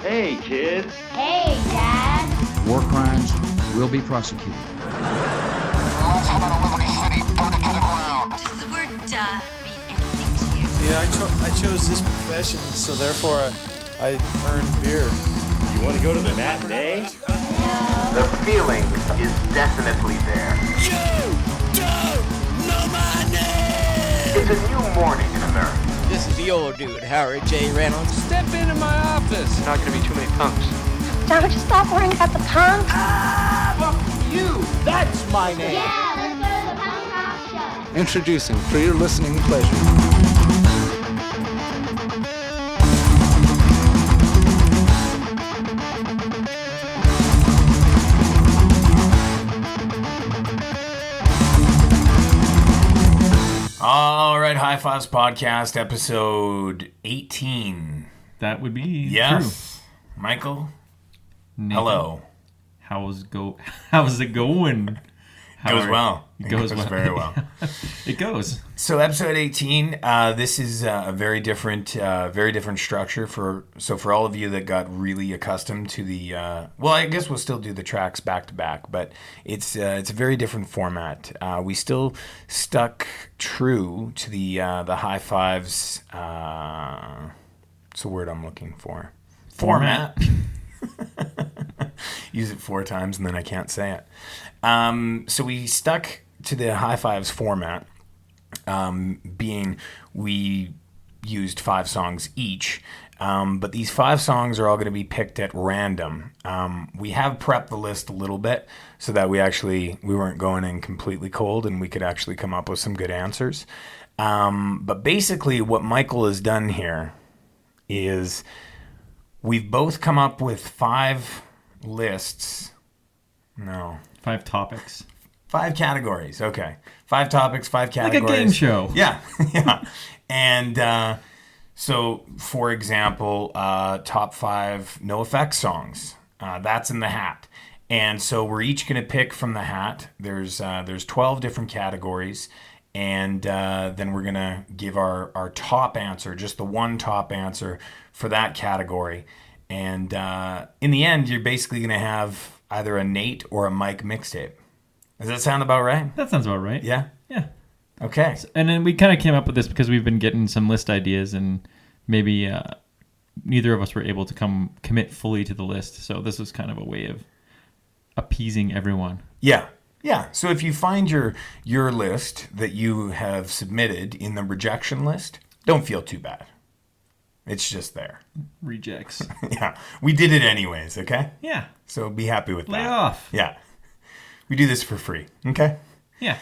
Hey, kids. Hey, Dad. War crimes will be prosecuted. Does the word mean anything to you? Yeah, I chose this profession, so therefore I earned beer. You want to go to the matinee? The feeling is definitely there. You don't know my name! It's a new morning in America. This is the old dude, Howard J. Reynolds. Step into my office. There's not going to be too many punks. Now would you stop worrying about the punk? Fuck you! That's my name! Yeah, let's go to the punk rock show. Introducing for your listening pleasure. All right, High Fives Podcast, episode 18. That would be yes. True. Michael, Nathan, hello. How's it going? Goes well. It goes very well. It goes. So episode 18, this is a very different structure for all of you that got really accustomed to the, well, I guess we'll still do the tracks back to back, but it's a very different format. We still stuck true to the High Fives, it's a word I'm looking for. Format. Use it 4 times and then I can't say it. So we stuck to the High Fives format, being we used 5 songs each. But these 5 songs are all going to be picked at random. We have prepped the list a little bit so that we weren't going in completely cold and we could actually come up with some good answers. But basically what Michael has done here is we've both come up with 5 lists. No. 5 topics. 5 categories. Okay. 5 topics, 5 categories. Like a game show. Yeah. Yeah. And so, for example, top 5 NoFX songs. That's in the hat. And so we're each going to pick from the hat. There's 12 different categories. And then we're going to give our top answer, just the one top answer for that category. And in the end, you're basically going to have either a Nate or a Mike mixtape. Does that sound about right? That sounds about right. Yeah? Yeah. Okay. And then we kind of came up with this because we've been getting some list ideas and maybe neither of us were able to commit fully to the list. So this was kind of a way of appeasing everyone. Yeah. Yeah. So if you find your list that you have submitted in the rejection list, don't feel too bad. It's just there. Rejects. Yeah. We did it anyways, okay? Yeah. So be happy with that. Lay off. Yeah. We do this for free, okay? Yeah.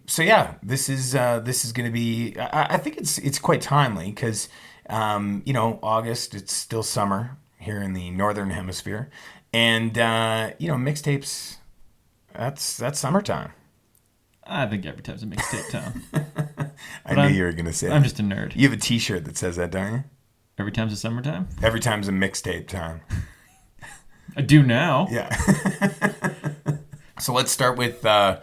So yeah, this is going to be, I think it's quite timely because, August, it's still summer here in the Northern Hemisphere. And, mixtapes, that's summertime. I think every time's a mixtape time. I knew you were going to say that. I'm just a nerd. You have a t-shirt that says that, don't you? Every time's a summertime? Every time's a mixtape time. I do now. Yeah. So let's start with how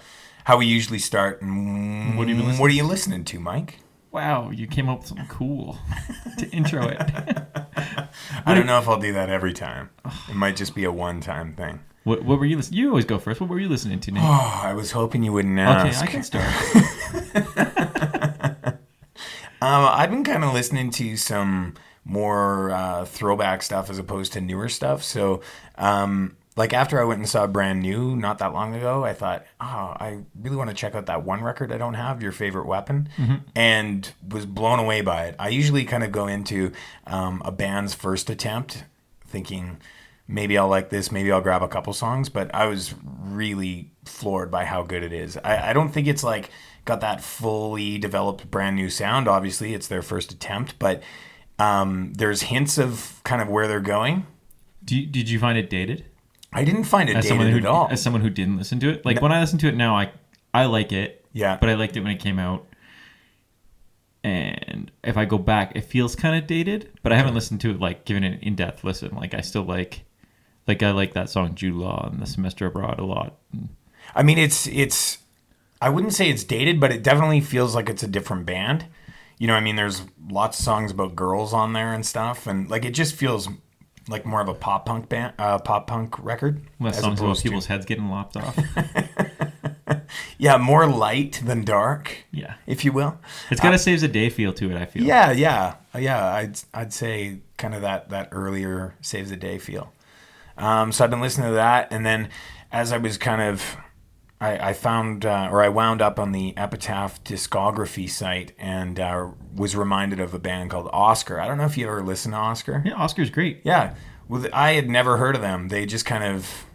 we usually start. What are you listening to, Mike? Wow, you came up with something cool to intro it. I don't know if I'll do that every time. It might just be a one-time thing. What were you listening? You always go first. What were you listening to, Nate? Oh, I was hoping you wouldn't ask. Okay, I can start. I've been kind of listening to some more throwback stuff as opposed to newer stuff. So, after I went and saw Brand New not that long ago, I thought, I really want to check out that one record I don't have, Your Favorite Weapon, and was blown away by it. I usually kind of go into a band's first attempt thinking, maybe I'll like this, maybe I'll grab a couple songs, but I was really floored by how good it is. I don't think it's got that fully developed Brand New sound. Obviously, it's their first attempt, but there's hints of kind of where they're going. Did you find it dated? I didn't find it dated at all. As someone who didn't listen to it, when I listen to it now, I like it. Yeah. But I liked it when it came out. And if I go back, it feels kind of dated. But I haven't listened to it given it an in-depth listen. I still like I like that song Jude Law and The Semester Abroad a lot. I mean, it's I wouldn't say it's dated, but it definitely feels like it's a different band. you know, I mean, there's lots of songs about girls on there and stuff, and like it just feels like more of a pop punk record. Less songs about people's heads getting lopped off. Yeah, more light than dark. Yeah, if you will. It's got a Saves the Day feel to it, I feel. Yeah. I'd say kind of that earlier Saves the Day feel. So I've been listening to that, and then as I was kind of, I found or I wound up on the Epitaph discography site and was reminded of a band called Oscar. I don't know if you ever listened to Oscar. Yeah, Oscar's great. Yeah, well, I had never heard of them. They just kind of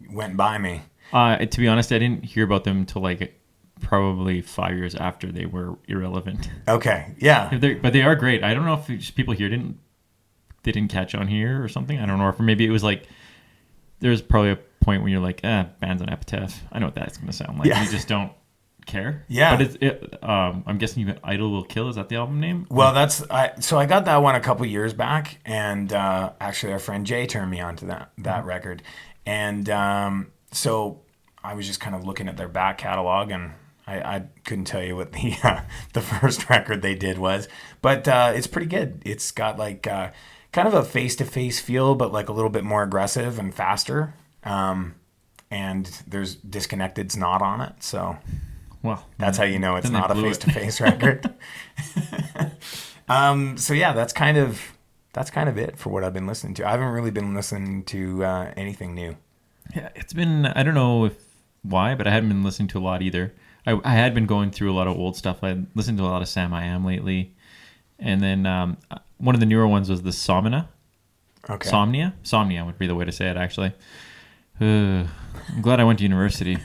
went by me. To be honest, I didn't hear about them until like probably 5 years after they were irrelevant. Okay, yeah. But they are great. I don't know if just people here didn't catch on here or something. I don't know. Or maybe it was like there's probably a point when you're like, bands on Epitaph. I know what that's going to sound like. Yeah. You just don't care. Yeah. But I'm guessing you Idle Will Kill. Is that the album name? Well, so I got that one a couple years back, and actually our friend Jay turned me on to that record, and so I was just kind of looking at their back catalog, and I couldn't tell you what the first record they did was, but it's pretty good. It's got like kind of a face-to-face feel, but like a little bit more aggressive and faster. And there's Disconnected's not on it, so that's how you know it's not a face-to-face record. So yeah, that's kind of it for what I've been listening to. I haven't really been listening to anything new. Yeah, it's been, I don't know why, but I hadn't been listening to a lot either. I had been going through a lot of old stuff. I had listened to a lot of Sam I Am lately. And then one of the newer ones was the Somnia. Okay. Somnia would be the way to say it, actually. I'm glad I went to university.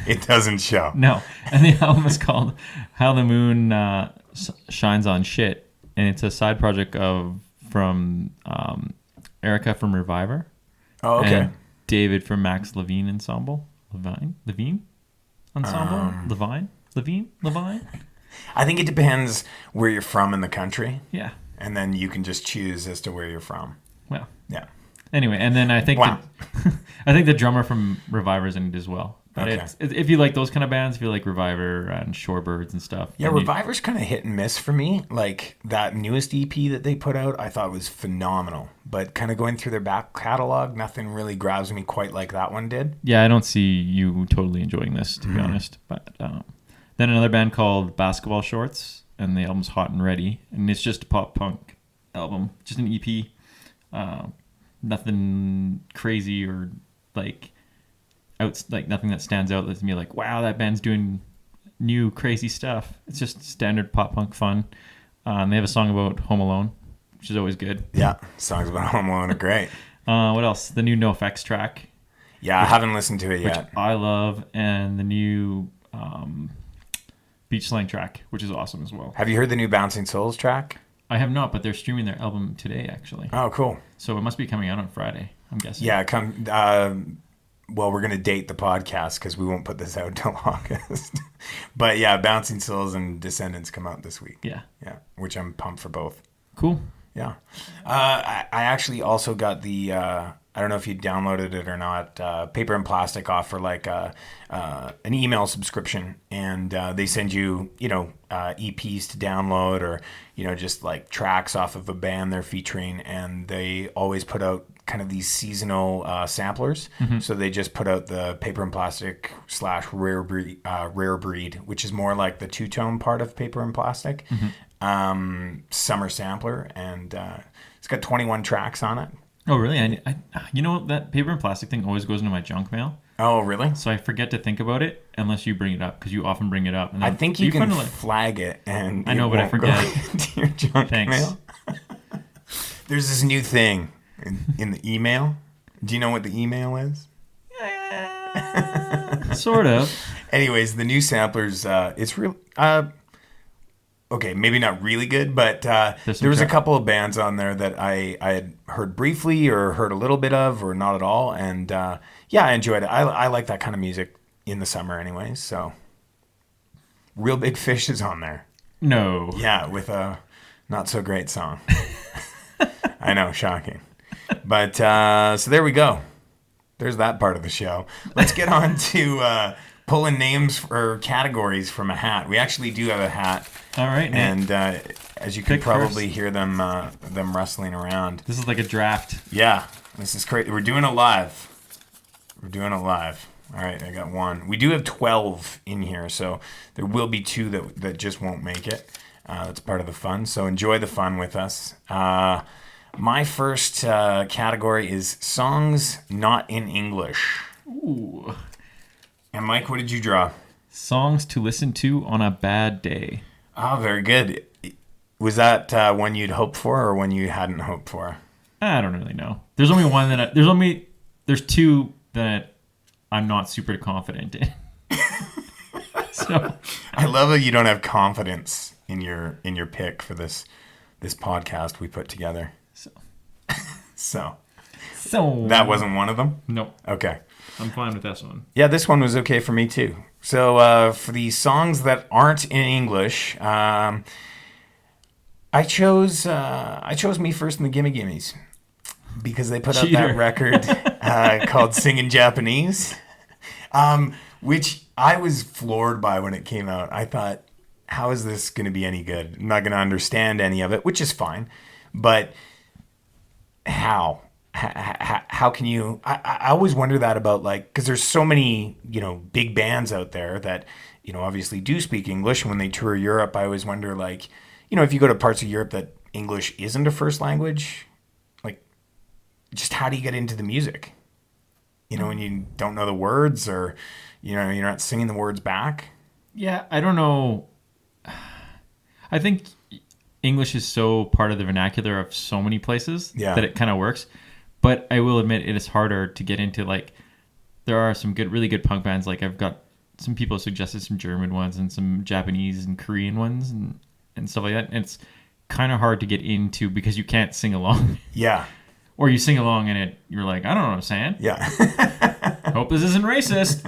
It doesn't show. No. And the album is called How the Moon Shines on Shit. And it's a side project from Erica from Reviver. Oh, okay. And David from Max Levine Ensemble. Levine? Ensemble? Levine? I think it depends where you're from in the country. Yeah. And then you can just choose as to where you're from. Well. Yeah. Anyway, and then I think I think the drummer from Reviver's in it as EP. But okay. If you like those kind of bands, if you like Reviver and Shorebirds and stuff. Yeah, Reviver's kind of hit and miss for me. Like that newest EP that they put out, I thought was phenomenal. But kind of going through their back catalog, nothing really grabs me quite like that one did. Yeah, I don't see you totally enjoying this, to be honest. But then another band called Basketball Shorts, and the album's Hot and Ready. And it's just a pop punk album, just an EP. Nothing crazy or like nothing that stands out to me like, wow, that band's doing new crazy stuff. It's just standard pop punk fun. They have a song about Home Alone, which is always good. Yeah, songs about Home Alone are great. What else? The new NoFX track. Yeah, I haven't listened to it yet. Which I love, and the new Beach Slang track, which is awesome as well. Have you heard the new Bouncing Souls track? I have not, but they're streaming their album today, actually. Oh, cool. So it must be coming out on Friday, I'm guessing. Yeah, well, we're going to date the podcast because we won't put this out until August. But yeah, Bouncing Souls and Descendants come out this week. Yeah. Yeah, which I'm pumped for both. Cool. Yeah. I actually also got the, I don't know if you downloaded it or not, Paper and Plastic offer like an email subscription. And they send you, EPs to download or, just like tracks off of a band they're featuring. And they always put out kind of these seasonal samplers. Mm-hmm. So they just put out the Paper and Plastic / Rare Breed, which is more like the two-tone part of Paper and Plastic. Mm-hmm. Summer sampler, and it's got 21 tracks on it. Oh, really? I that Paper and Plastic thing always goes into my junk mail. Oh, really? So I forget to think about it unless you bring it up, because you often bring it up. And I think you can flag it, and I know, but I forget. To your junk mail. There's this new thing in the email. Do you know what the email is? Sort of. Anyways, the new samplers, it's real. Okay, maybe not really good, but there was a couple of bands on there that I had heard briefly or heard a little bit of or not at all. And yeah, I enjoyed it. I like that kind of music in the summer anyways. So Real Big Fish is on there. No. Yeah, with a not so great song. I know, shocking. But so there we go. There's that part of the show. Let's get on to pulling names or categories from a hat. We actually do have a hat. All right, Nick. And as you can Pick probably first. hear them rustling around. This is like a draft. Yeah, this is great. We're doing it live. All right, I got one. We do have 12 in here, so there will be 2 that just won't make it. That's part of the fun, so enjoy the fun with us. My first category is songs not in English. Ooh. And Mike, what did you draw? Songs to listen to on a bad day. Oh, very good. Was that one you'd hoped for or one you hadn't hoped for? I don't really know. There's only one that there's 2 that I'm not super confident in. So I love that you don't have confidence in your pick for this podcast we put together. So that wasn't one of them? Nope. Okay. I'm fine with this one. Yeah, this one was okay for me too. So for the songs that aren't in English, I chose Me First and the Gimme Gimmes because they put out that record called Singin' Japanese, which I was floored by when it came out. I thought, how is this going to be any good? I'm not going to understand any of it, which is fine. But how can you... I always wonder that about, like, because there's so many, big bands out there that, obviously do speak English. And when they tour Europe, I always wonder, like, if you go to parts of Europe that English isn't a first language, like, just how do you get into the music? When you don't know the words or, you're not singing the words back. Yeah, I don't know. I think English is so part of the vernacular of so many places that it kind of works. But I will admit it is harder to get into, like, there are some really good punk bands. Like, I've got some people suggested some German ones and some Japanese and Korean ones and stuff like that. And it's kind of hard to get into because you can't sing along. Yeah. Or you sing along and you're like, I don't know what I'm saying. Yeah. Hope this isn't racist.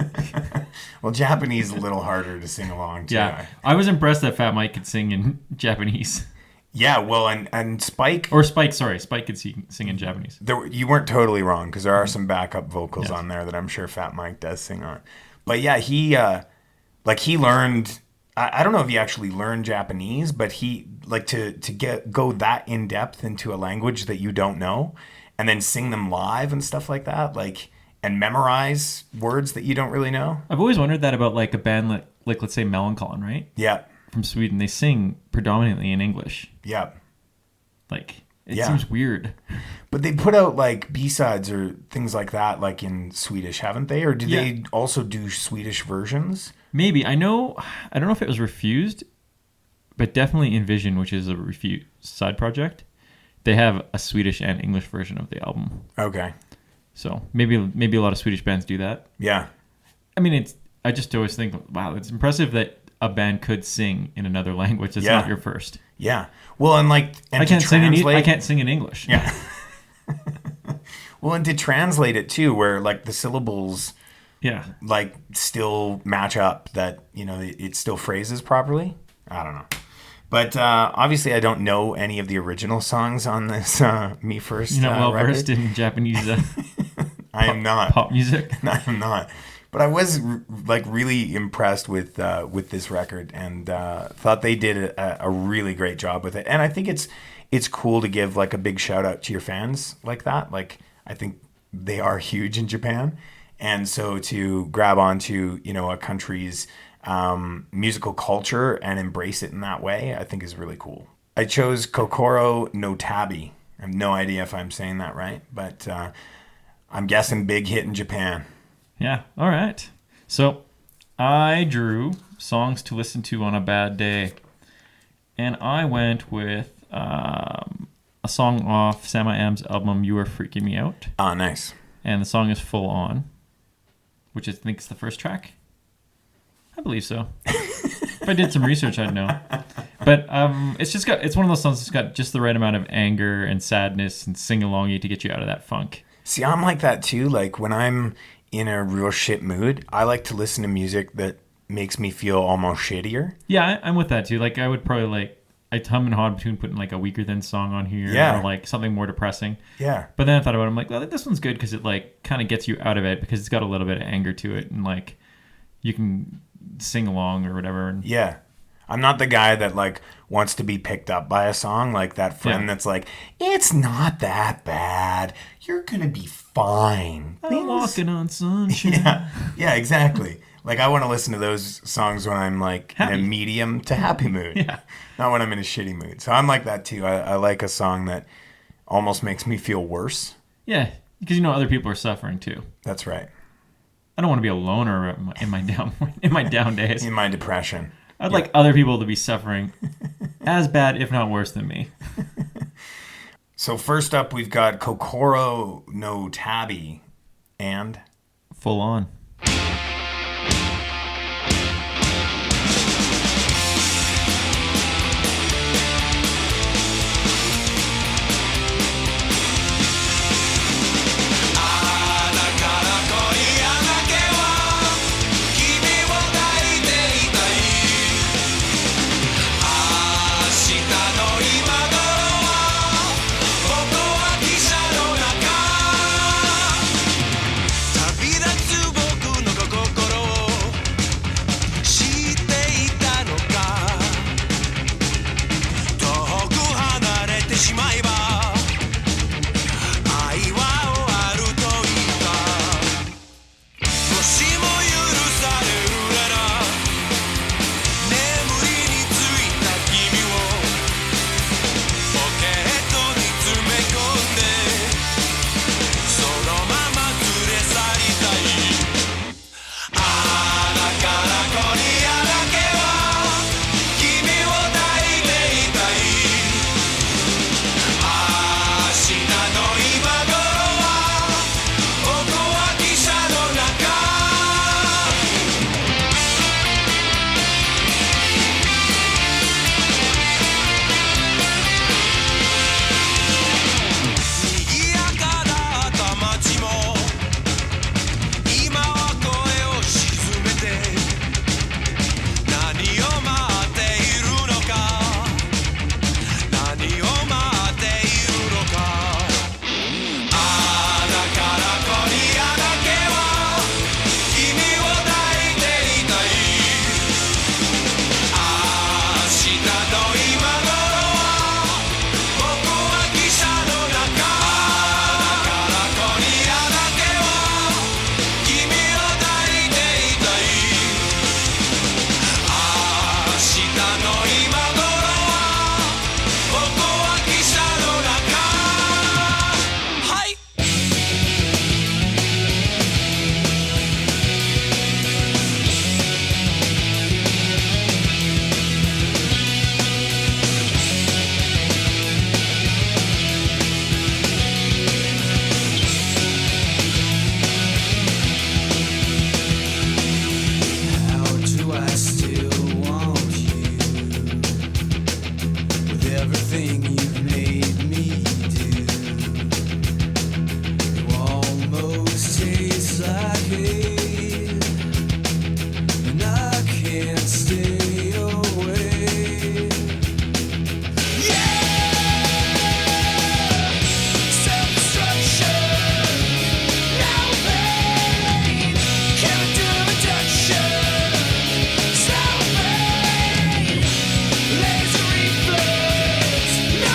Well, Japanese is a little harder to sing along to. Yeah. I was impressed that Fat Mike could sing in Japanese. Yeah, well, and Spike... Or Spike, sorry. Spike could sing in Japanese. You weren't totally wrong, because there are some backup vocals on there that I'm sure Fat Mike does sing on. But yeah, he learned... I don't know if he actually learned Japanese, but he, like, to go that in-depth into a language that you don't know, and then sing them live and stuff like that, like, and memorize words that you don't really know. I've always wondered that about, like, a band like let's say, Melancholy, right? Yeah. From Sweden, they sing predominantly in English. Yeah. Like, it seems weird. But they put out, like, B-sides or things like that, like, in Swedish, haven't they? Or do they also do Swedish versions? Maybe. I don't know if it was Refused, but definitely Envision, which is a Refused side project. They have a Swedish and English version of the album. Okay. So maybe a lot of Swedish bands do that. Yeah. I mean, I just always think, wow, it's impressive that a band could sing in another language that's not your first. Yeah. Well, and I can't sing in English. Yeah. Well, and to translate it too, where, like, the syllables, like, still match up, that, it still phrases properly. I don't know. But obviously, I don't know any of the original songs on this Me First. You're not well record. versed in Japanese. I am not pop music. I am not. But I was really impressed with this record, and thought they did a really great job with it. And I think it's cool to give, like, a big shout out to your fans like that. Like, I think they are huge in Japan, and so to grab onto a country's musical culture and embrace it in that way, I think is really cool. I chose Kokoro no Tabi. I have no idea if I'm saying that right, but I'm guessing big hit in Japan. Yeah, all right. So I drew songs to listen to on a bad day, and I went with a song off Sam I Am's album You Are Freaking Me Out. Ah, nice. And the song is Full On, which I think is the first track. I believe so. If I did some research, I'd know. But it's one of those songs that's got just the right amount of anger and sadness and sing-alongy to get you out of that funk. See, I'm like that too. Like, when I'm in a real shit mood, I like to listen to music that makes me feel almost shittier. Yeah, I'm with that too. Like, I would probably I'd hum and haw between putting, like, a Weaker Than song on here, or, like, something more depressing. Yeah. But then I thought about it, I'm like, well, this one's good because it, like, kind of gets you out of it because it's got a little bit of anger to it, and, like, you can sing along or whatever. And Yeah. I'm not the guy that like wants to be picked up by a song, like that friend that's like, it's not that bad. You're going to be fine. I'm walking on sunshine. Yeah, exactly. Like I want to listen to those songs when I'm like Happy. in a medium to happy mood. Yeah. Not when I'm in a shitty mood. So I'm like that too. I like a song that almost makes me feel worse. Yeah, because other people are suffering too. That's right. I don't want to be a loner in my down days. In my depression. I'd like other people to be suffering as bad, if not worse, than me. So first up, we've got Kokoro no Tabi and Full on. Laser reflex, no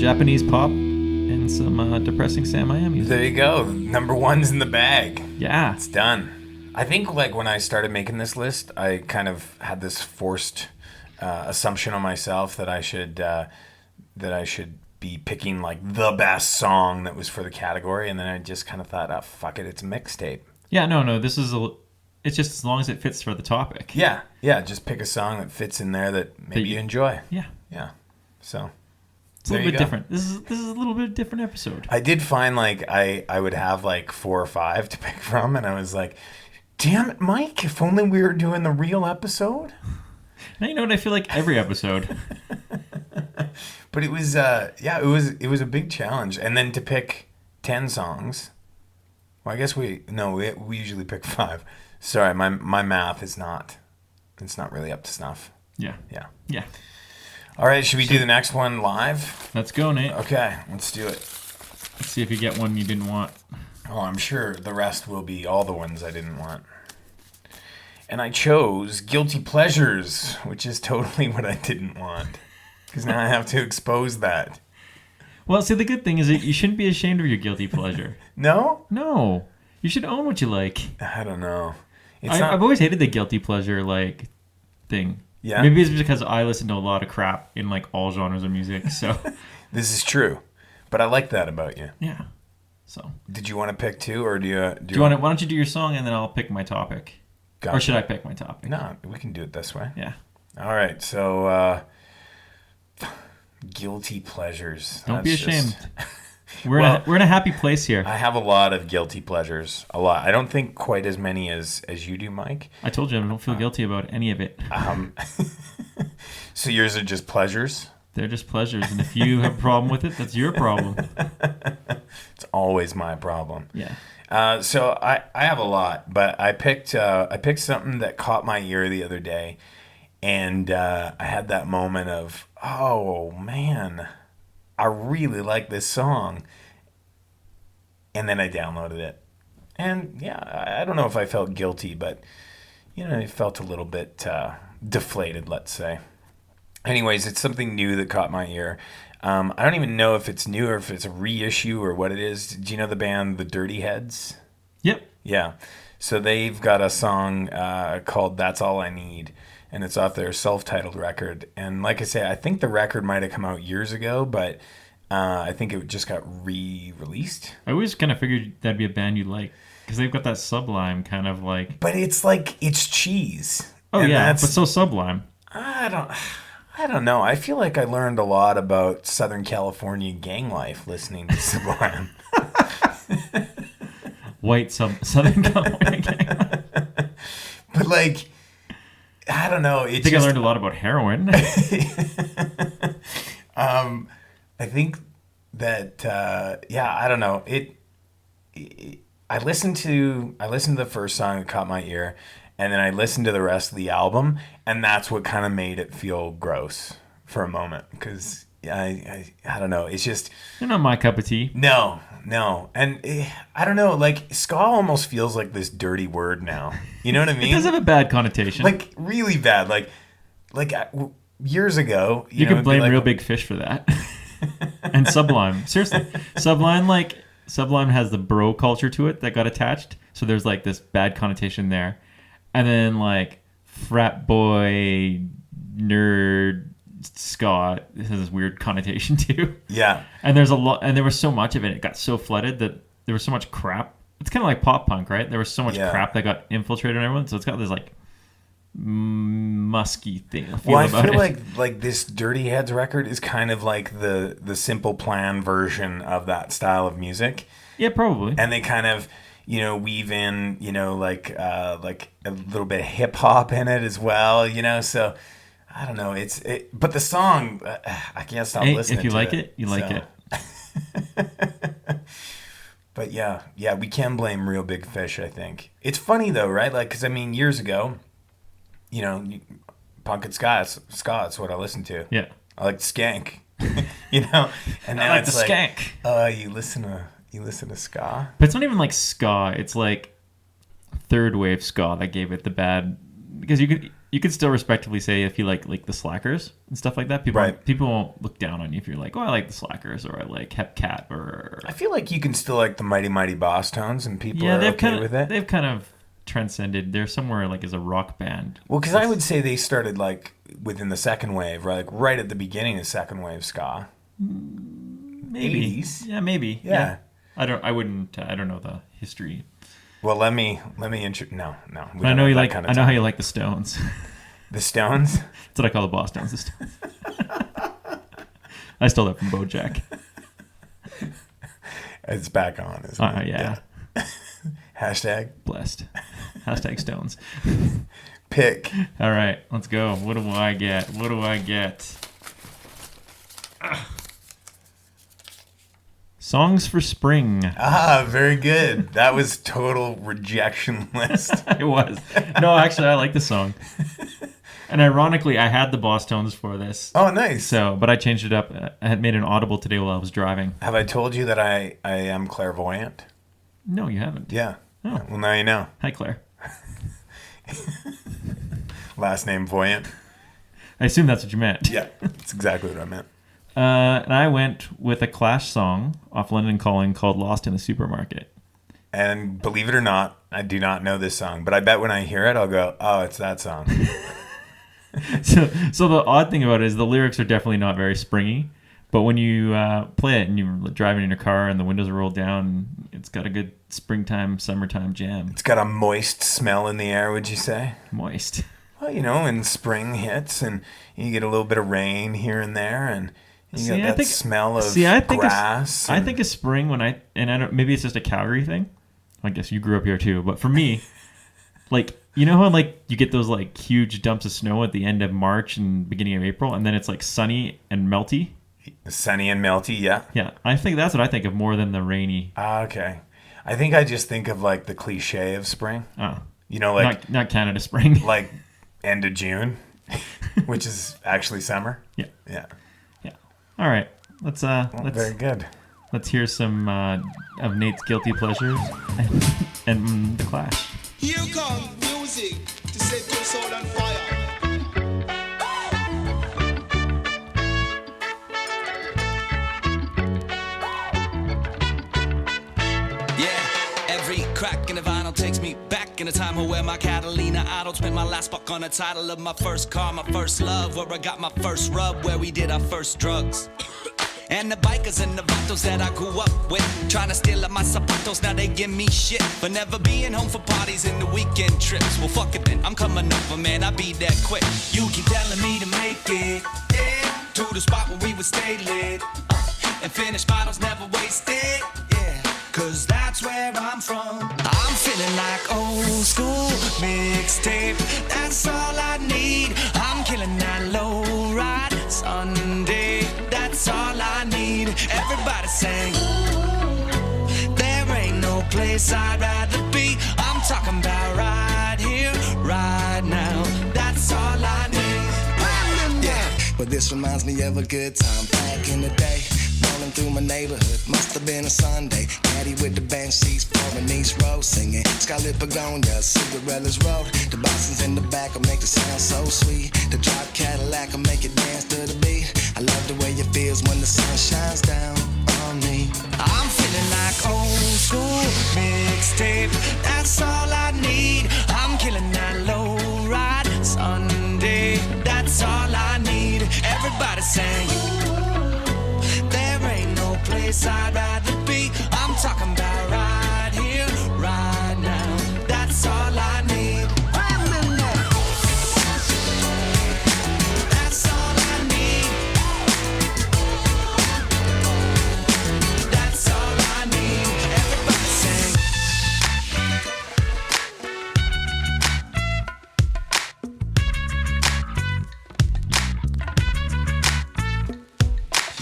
Japanese pop and some depressing Sam I Am music. There you go. Number one's in the bag. Yeah. It's done. I think like when I started making this list, I kind of had this forced assumption on myself that I should be picking like the best song that was for the category, and then I just kind of thought, oh fuck it, it's a mixtape. Yeah, no, this is it's just as long as it fits for the topic. Yeah, just pick a song that fits in there that maybe you enjoy. Yeah. So it's a little bit different. This is a little bit different episode. I did find like I would have like 4 or 5 to pick from, and I was like, damn it, Mike! If only we were doing the real episode. Now you know what I feel like every episode. But it was it was a big challenge, and then to pick 10 songs. Well, I guess we usually pick 5. Sorry, my math is not. It's not really up to snuff. Yeah. All right, should we do the next one live? Let's go, Nate. Okay, let's do it. Let's see if you get one you didn't want. Oh, I'm sure the rest will be all the ones I didn't want. And I chose Guilty Pleasures, which is totally what I didn't want. Because now I have to expose that. Well, see, the good thing is that you shouldn't be ashamed of your guilty pleasure. No? No. You should own what you like. I don't know. I've always hated the guilty pleasure, like, thing. Yeah? Maybe it's because I listen to a lot of crap in, like, all genres of music, so... This is true. But I like that about you. Yeah. So... Did you want to pick 2, or do you want to... Why don't you do your song, and then I'll pick my topic? Gotcha. Or should I pick my topic? No, we can do it this way. Yeah. All right, so... Guilty pleasures. Don't be ashamed. We're in a happy place here. I have a lot of guilty pleasures. A lot. I don't think quite as many as you do, Mike. I told you I don't feel guilty about any of it. So yours are just pleasures? They're just pleasures, and if you have a problem with it, that's your problem. It's always my problem. Yeah. So I have a lot, but I picked something that caught my ear the other day, and I had that moment of, oh man, I really like this song. And then I downloaded it. And yeah, I don't know if I felt guilty, but I felt a little bit deflated, let's say. Anyways, it's something new that caught my ear. I don't even know if it's new or if it's a reissue or what it is. Do you know the band The Dirty Heads? Yep. Yeah. So they've got a song called That's All I Need. And it's off their self-titled record. And like I say, I think the record might have come out years ago, but I think it just got re-released. I always kind of figured that'd be a band you like, because they've got that Sublime kind of like... But it's like, it's cheese. Oh and yeah, but so Sublime. I don't know. I feel like I learned a lot about Southern California gang life listening to Sublime. Southern California gang life. But like... I don't know. I think I learned a lot about heroin. I think that I don't know. I listened to the first song that caught my ear, and then I listened to the rest of the album, and that's what kind of made it feel gross for a moment, because I don't know. It's just, you're not my cup of tea. No, and I don't know. Like, ska almost feels like this dirty word now. You know what I mean? It does have a bad connotation. Like really bad. Like years ago, you could blame Real Big Fish for that. And Sublime. Seriously, Sublime has the bro culture to it that got attached. So there's like this bad connotation there, and then like frat boy nerd ska has this weird connotation too. Yeah. And there's a lot, and there was so much of it. It got so flooded that there was so much crap. It's kind of like pop punk, right? There was so much crap that got infiltrated on everyone, so it's got this like musky thing. I feel like this Dirty Heads record is kind of like the Simple Plan version of that style of music. Yeah, probably. And they kind of weave in like a little bit of hip hop in it as well. So I don't know. But the song, I can't stop listening. If you to like it, you like it. But yeah, we can blame Real Big Fish, I think. It's funny though, right? Like, because I mean, years ago, punk and ska, it's what I listened to. Yeah. I like Skank, and now I like it's the like, Skank. You listen to ska. But it's not even like ska. It's like third wave ska that gave it the bad, because you you could still respectively say if you like the Slackers and stuff like that. People won't look down on you if you're like, oh, I like the Slackers or I like Hep Cat or. I feel like you can still like the Mighty Mighty Boss Tones and people are they've okay with it. They've kind of transcended. They're somewhere like as a rock band. Well, because I would say they started like within the second wave, right? Like right at the beginning of second wave ska. Maybe. 80s. Yeah, maybe. Yeah. I don't know the history. Well, let me no. But I know you like. I know how you like the Stones. The Stones. That's what I call the Boss Stones. The Stones. I stole that from BoJack. It's back on, isn't it? Yeah. Hashtag blessed. Hashtag Stones. Pick. All right, let's go. What do I get? Songs for spring. Very good. That was total rejection list. It was. No, actually, I like the song. And ironically, I had the Boss Tones for this. Oh, nice. But I changed it up. I had made an audible today while I was driving. Have I told you that I am clairvoyant? No, you haven't. Yeah. Oh. Well, now you know. Hi, Claire. Last name Voyant. I assume that's what you meant. Yeah, that's exactly what I meant. And I went with a Clash song off London Calling called Lost in the Supermarket. And believe it or not, I do not know this song, but I bet when I hear it, I'll go, oh, it's that song. So the odd thing about it is the lyrics are definitely not very springy, but when you play it and you're driving in your car and the windows are rolled down, it's got a good springtime, summertime jam. It's got a moist smell in the air, would you say? Moist. Well, and spring hits and you get a little bit of rain here and there and you get that smell of grass. I think of spring I don't, maybe it's just a Calgary thing. I guess you grew up here too, but for me, like, you know how like you get those like huge dumps of snow at the end of March and beginning of April, and then it's like sunny and melty? Sunny and melty, yeah. Yeah, I think that's what I think of more than the rainy. Okay. I think I just think of like the cliche of spring. Oh. Like not Canada spring. Like end of June, which is actually summer. Yeah. Yeah. Yeah. All right. Let's very good. Let's hear some of Nate's guilty pleasures and the Clash. Here comes music to set your soul on fire. Crack in the vinyl takes me back in a time where my Catalina idol spent my last buck on the title of my first car, my first love, where I got my first rub, where we did our first drugs. And the bikers and the vatos that I grew up with, trying to steal up my zapatos, now they give me shit for never being home for parties and the weekend trips. Well, fuck it then, I'm coming over, man, I be that quick. You keep telling me to make it, yeah, to the spot where we would stay lit, and finish bottles never wasted, yeah. Cause that's where I'm from. I'm feeling like old school mixtape. That's all I need. I'm killing that low ride Sunday. That's all I need. Everybody sing. There ain't no place I'd rather be. I'm talking about right here, right now. That's all I need. Yeah, but this reminds me of a good time back in the day. Rolling through my neighborhood, must have been a Sunday. Caddy with the bench seats, pouring East Road, singing Scarlet Begonia, Cinderella's Road. The Boston's in the back will make the sound so sweet. The drop Cadillac will make it dance to the beat. I love the way it feels when the sun shines down on me. I'm feeling like old school mixtape. That's all I need. I'm killing that low ride Sunday. That's all I need. Everybody sing. Place I'd rather be. I'm talking about right here, right now. That's all I need. That's all I need. That's all I need. Everybody sing.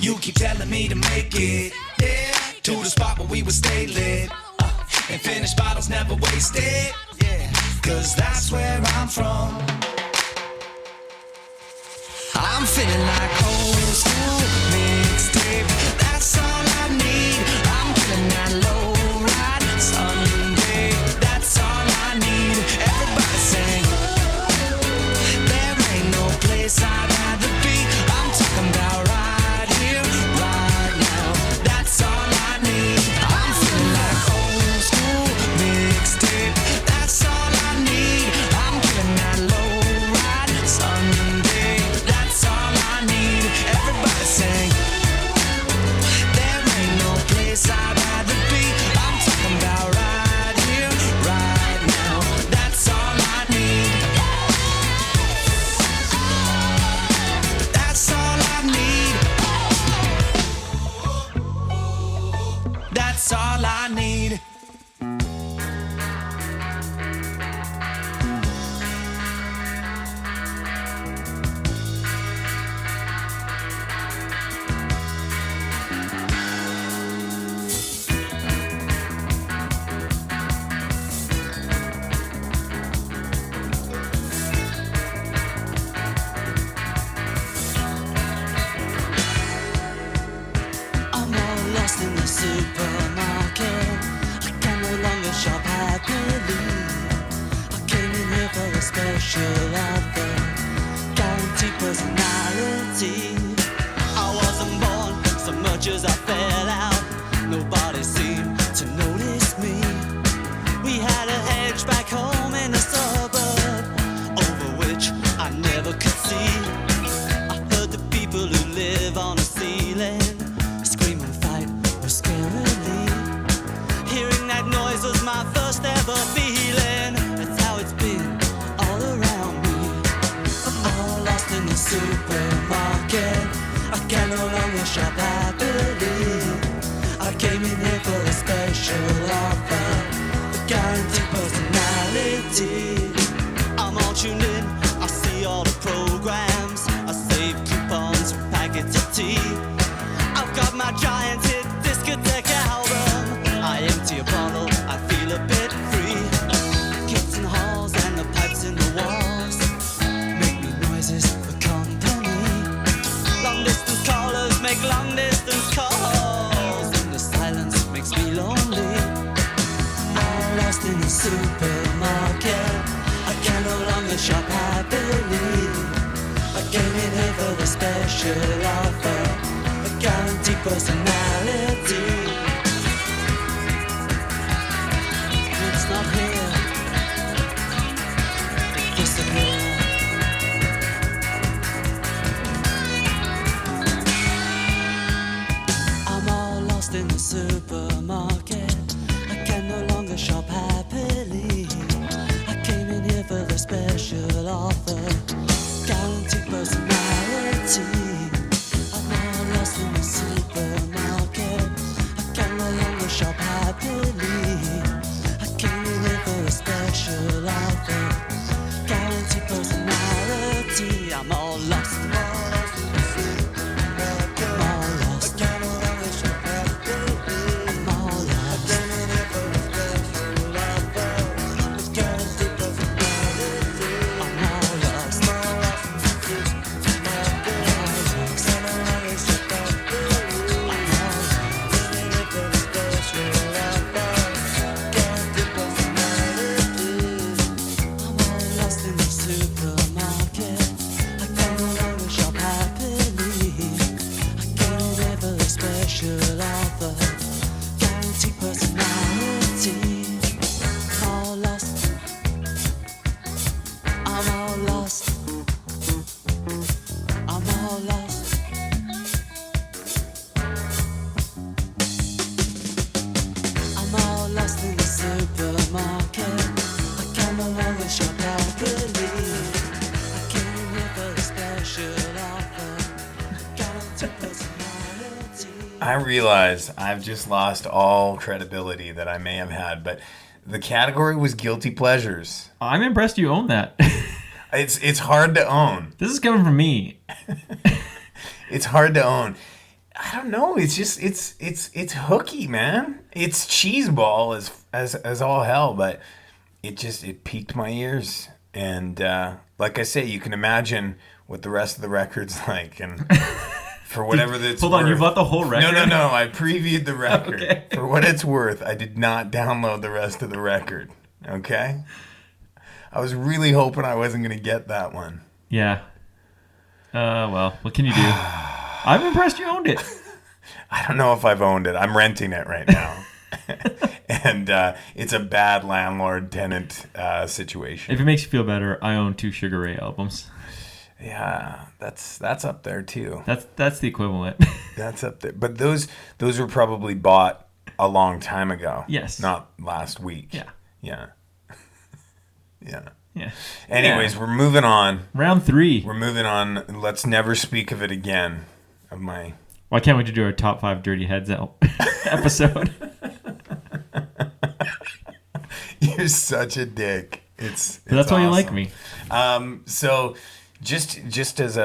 You keep telling me to make it, yeah, to the spot where we would stay lit, and finish bottles never wasted, yeah, cause that's where I'm from. I'm feeling like old school mixtape. That's all I need. I'm killing that low ride Sunday. That's all I need. Everybody sing. here for a special offer. Guaranteed personality. I wasn't born so much as I fell out. Nobody seemed to notice me. We had a hedge back home in the suburb, over which I never could see. I heard the people who live on the ceiling scream and fight scarily. Hearing that noise was my first ever feeling. That's how it's been all around me. I'm all lost in the supermarket. I can no longer shop happily. I came in here for a special offer, a guaranteed personality. I'm all tuned in, I see all the programs. I save coupons for packets of tea. I've got my giant hit discotheque album. I empty a bottle, I feel a bit free. Kids in halls and the pipes in the walls make me noises for company. Long distance callers make long distance calls, and the silence makes me lonely. I'm lost in the supermarket. I can no longer shop happily. I came in here for the special offer, a guaranteed personality. It's not here. Disappear. I'm all lost in the supermarket. I can no longer shop happily. I came in here for the special offer, guaranteed personality. I'm all lost in the supermarket. I can no longer shop happily. I came in here for a special offer, guaranteed personality. I'm all lost. I'm all lost in the supermarket. I'm all lost. I can no longer shop happily. I'm all lost. I came in here for a special offer, a guaranteed personality. I'm all lost. I'm all lost in the supermarket. I'm all lost. I can no longer shop happily. I'm all lost. Came in here for a special offer, guaranteed personality. I'm all lost in the supermarket. I can no longer shop happily. I came in here for a special offer, guaranteed personality. I'm all lost. I'm all lost. I'm all lost. I'm all lost in the supermarket. I can no longer shop happily. I came in here for a special offer, guaranteed personality. I realize I've just lost all credibility that I may have had, but the category was guilty pleasures. I'm impressed you own that. It's hard to own. This is coming from me. It's hard to own. I don't know. It's just it's hooky, man. It's cheeseball as all hell, but it piqued my ears. And like I say, you can imagine what the rest of the record's like, and for whatever that's Hold on, worth. you bought the whole record? No. I previewed the record. Okay. For what it's worth, I did not download the rest of the record. Okay? I was really hoping I wasn't going to get that one. Yeah. Well, what can you do? I'm impressed you owned it. I don't know if I've owned it. I'm renting it right now. And it's a bad landlord-tenant situation. If it makes you feel better, I own 2 Sugar Ray albums. Yeah, that's up there too. That's the equivalent. That's up there. But those were probably bought a long time ago. Yes. Not last week. Yeah. Yeah. Yeah. Anyways, we're moving on. Round 3. We're moving on. Let's never speak of it again. Of my. Why can't we do our top 5 dirty heads episode? You're such a dick. That's why awesome. you like me. So just as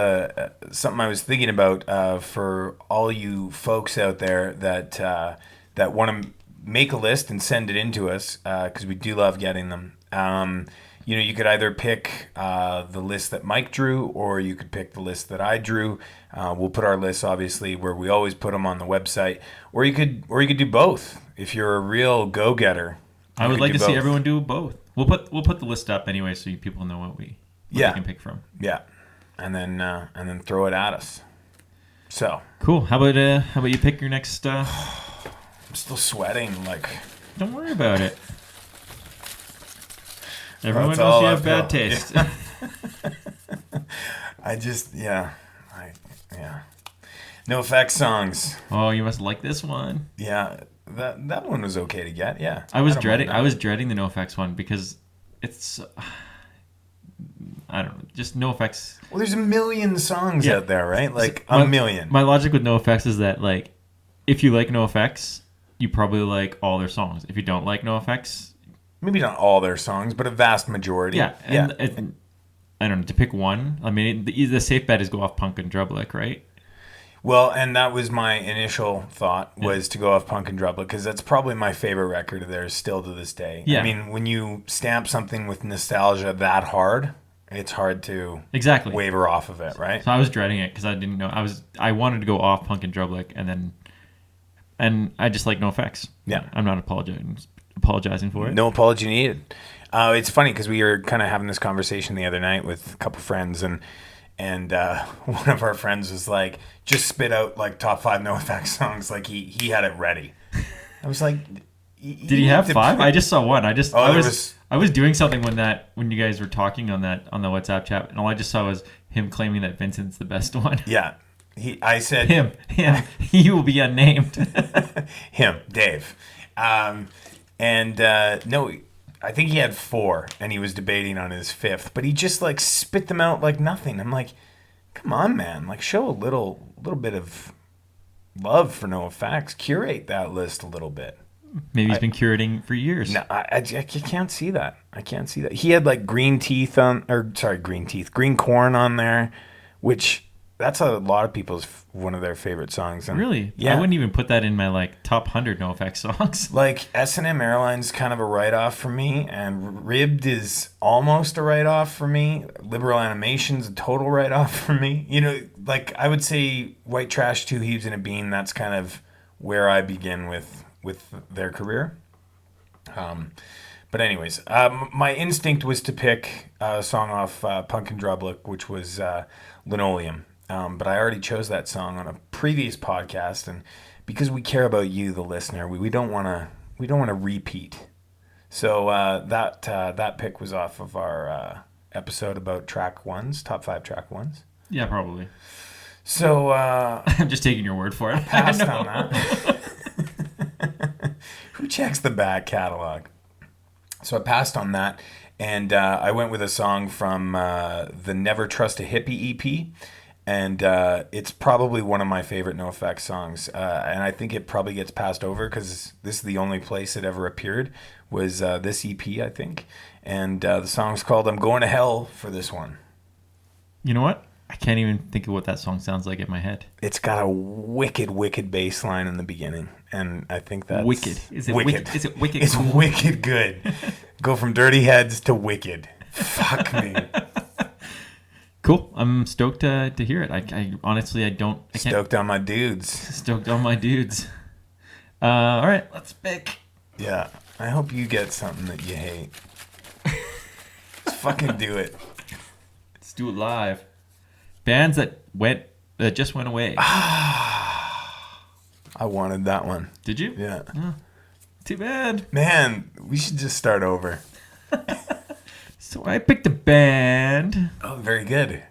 something I was thinking about for all you folks out there that want to make a list and send it in to us, because we do love getting them. You could either pick the list that Mike drew, or you could pick the list that I drew. We'll put our lists obviously where we always put them on the website, or you could do both if you're a real go-getter. I would like to see everyone do both. We'll put the list up anyway, so people know what we can pick from. Yeah, and then throw it at us. So cool. How about you pick your next? I'm still sweating. Like, don't worry about it. Everyone knows you have bad taste. Yeah. No effects songs. Oh, you must like this one. Yeah, that one was okay to get. Yeah, I was dreading the no effects one because it's I don't know, just no effects. Well, there's a million songs out there, right? Like a million. My logic with no effects is that like if you like no effects, you probably like all their songs. If you don't like no effects, maybe not all their songs, but a vast majority. Yeah, and I don't know, to pick one. I mean, the safe bet is go off Punk and Drublick, right? Well, and that was my initial thought, was to go off Punk and Drublick, because that's probably my favorite record of theirs still to this day. Yeah. I mean, when you stamp something with nostalgia that hard, it's hard to waver off of it, right? So I was dreading it because I didn't know. I wanted to go off Punk and Drublick, and I just like no effects. Yeah. I'm not apologizing for it. No apology needed. It's funny because we were kind of having this conversation the other night with a couple friends, and one of our friends was like, just spit out like top 5 no effects songs. Like he had it ready. I was like, did he have 5? I just saw one. I was doing something when you guys were talking on the WhatsApp chat, and all I just saw was him claiming that Vincent's the best one. Yeah. I said him. He will be unnamed. Him, Dave. No, I think he had 4, and he was debating on his 5th, but he just like spit them out like nothing. I'm like, come on, man! Like, show a little bit of love for no effects. Curate that list a little bit. Maybe he's been curating for years. No, I can't see that. I can't see that. He had like green corn on there, which that's a lot of people's one of their favorite songs. And really? Yeah. I wouldn't even put that in my like top 100 no effects songs. Like S&M Airlines kind of a write-off for me, and Ribbed is almost a write-off for me. Liberal Animation's a total write-off for me. You know, like I would say White Trash, 2 Heaves and a Bean, that's kind of where I begin with their career. But anyways, my instinct was to pick a song off Punk and Drublick, which was Linoleum. But I already chose that song on a previous podcast, and because we care about you, the listener, we don't want to repeat. So that pick was off of our episode about track ones, top 5 track ones. Yeah, probably. So I'm just taking your word for it. I passed on that. Who checks the back catalog? So I passed on that, and I went with a song from the Never Trust a Hippie EP. And it's probably one of my favorite NoFX songs. And I think it probably gets passed over because this is the only place it ever appeared was this EP, I think. And the song's called I'm Going to Hell for this one. You know what? I can't even think of what that song sounds like in my head. It's got a wicked bass line in the beginning. And I think that's... Wicked. Is it wicked? Is it wicked? It's wicked good. Go from Dirty Heads to Wicked. Fuck me. Cool. I'm stoked to hear it. I honestly, I can't. Stoked on my dudes. Stoked on my dudes. All right, let's pick. Yeah. I hope you get something that you hate. Let's fucking do it. Let's do it live. Bands that just went away. I wanted that one. Did you? Yeah. Oh, too bad. Man, we should just start over. So I picked a band. Oh, very good.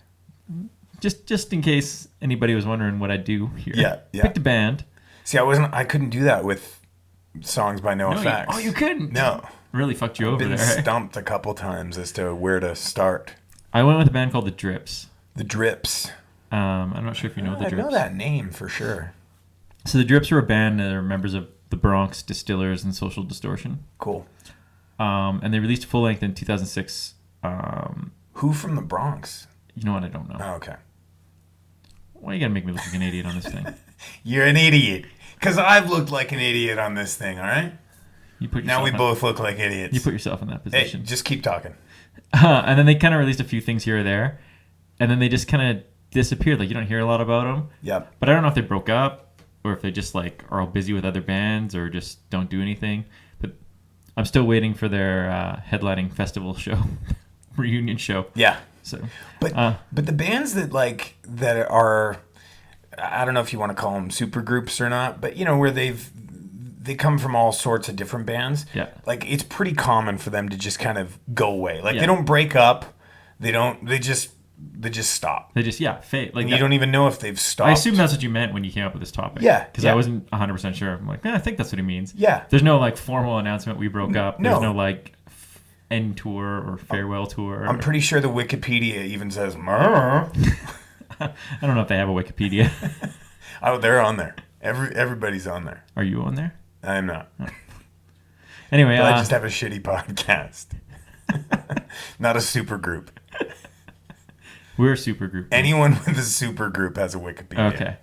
Just in case anybody was wondering what I do here. Yeah. Picked a band. See, I couldn't do that with songs by NoFX. You couldn't? No. Really fucked you over I've been there. stumped a couple times as to where to start. I went with a band called The Drips. The Drips. I'm not sure if you know The Drips. I know that name for sure. So The Drips are a band that are members of the Bronx Distillers and Social Distortion. Cool. And they released full length in 2006. Who from the Bronx? You know what? I don't know. Oh, okay. Why you gotta make me look like an idiot on this thing? You're an idiot. Because I've looked like an idiot on this thing, all right? Now we both look like idiots. You put yourself in that position. Hey, just keep talking. And then they kind of released a few things here or there. And then they just kind of disappeared. Like, you don't hear a lot about them. Yep. But I don't know if they broke up or if they just, like, are all busy with other bands or just don't do anything. But I'm still waiting for their headlining festival show, reunion show. Yeah. So, but the bands that are, I don't know if you want to call them super groups or not, but where they come from all sorts of different bands. Yeah. Like it's pretty common for them to just kind of go away. Like they don't break up. They just stop. They just fade. Like you don't even know if they've stopped. I assume that's what you meant when you came up with this topic. Yeah. Because I wasn't 100% sure. I'm like, I think that's what he means. Yeah. There's no like formal announcement we broke up. No. There's no like end tour or farewell tour. I'm pretty sure the Wikipedia even says Murr. I don't know if they have a Wikipedia. Oh, they're on there. Everybody's on there. Are you on there? I'm not. Oh. Anyway, I just have a shitty podcast. Not a super group. We're a super group. Anyone with a super group has a Wikipedia. Okay.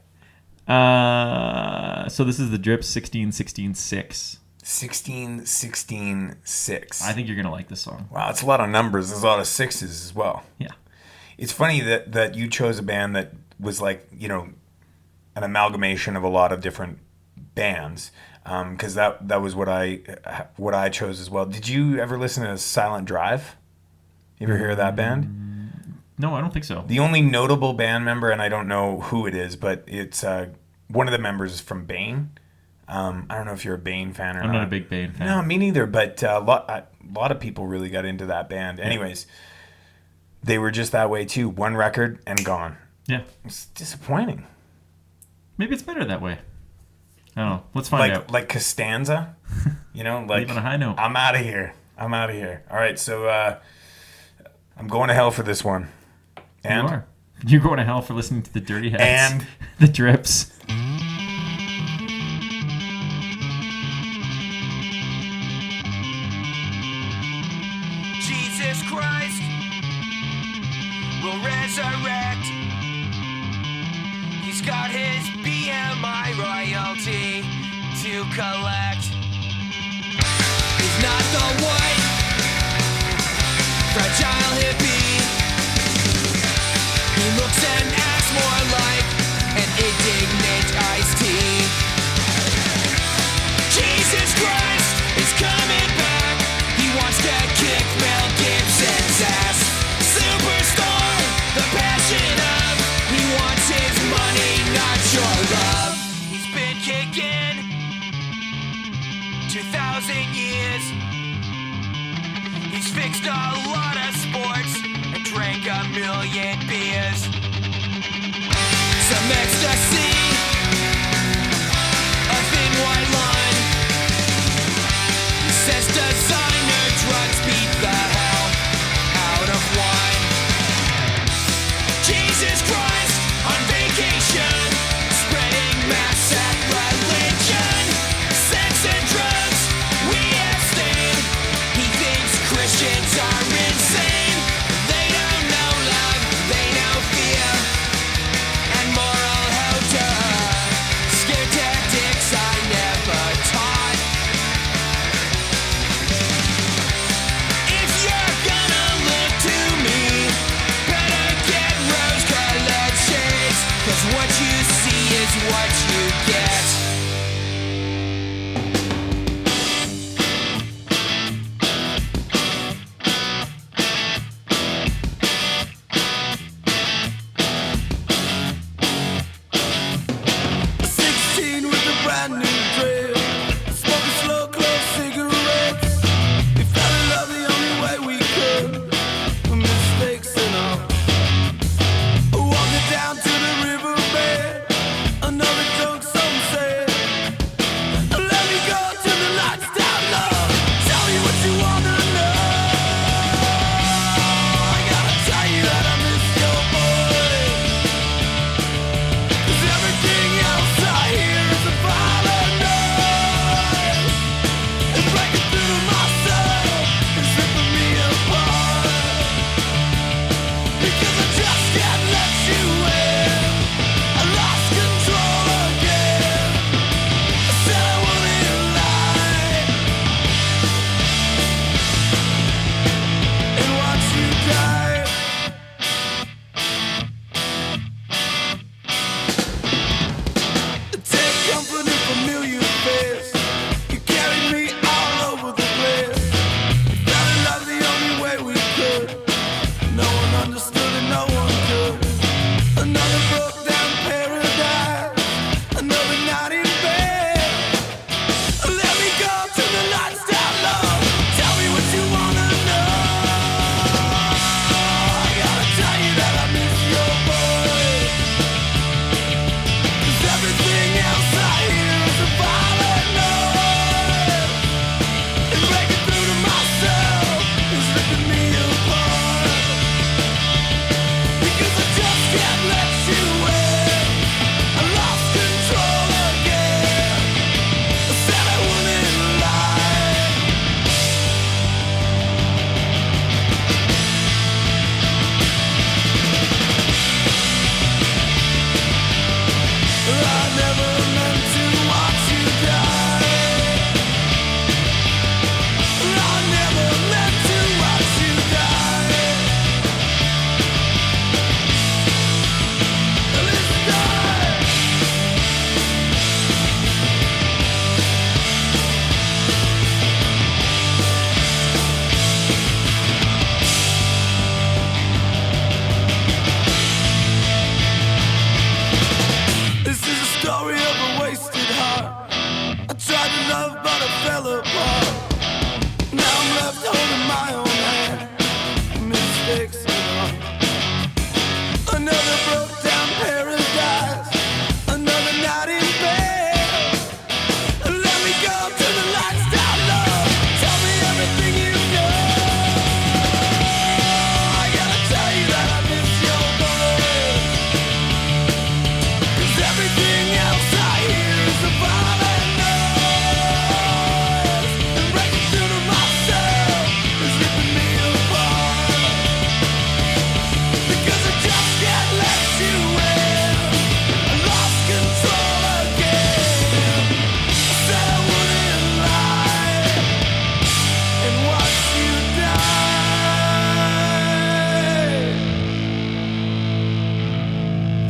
So this is the Drips 16-16-6. 16-16-6. I think you're going to like this song. Wow, it's a lot of numbers. There's a lot of sixes as well. Yeah. It's funny that you chose a band that was like, an amalgamation of a lot of different bands. Because that was what I chose as well. Did you ever listen to Silent Drive? You ever hear of that band? No, I don't think so. The only notable band member, and I don't know who it is, but it's one of the members is from Bane. I don't know if you're a Bane fan or not. I'm not a big Bane fan. No, me neither. But a lot of people really got into that band. Anyways, they were just that way too. One record and gone. Yeah, it's disappointing. Maybe it's better that way. I don't know. Let's find out. Like Costanza, like leaving a high note. I'm out of here. All right, so I'm going to hell for this one. And you are. You're going to hell for listening to the Dirty Hats and the Drips. Jesus Christ will resurrect. He's got his BMI royalty to collect. He's not the white, fragile hippie. He looks and acts more like an indignant iced tea. Jesus Christ is coming back. He wants to kick Mel Gibson's ass. Superstar, the passion of. He wants his money, not your love. He's been kicking 2,000 years. He's fixed a lot of sports and drank 1,000,000 beers. Some ecstasy, a thin white line. He says designer drugs beat the hell out of wine. Jesus Christ on vacation, spreading mass at religion. Sex and drugs, we abstain. He thinks Christians are insane. They don't know love, they know fear, and moral how to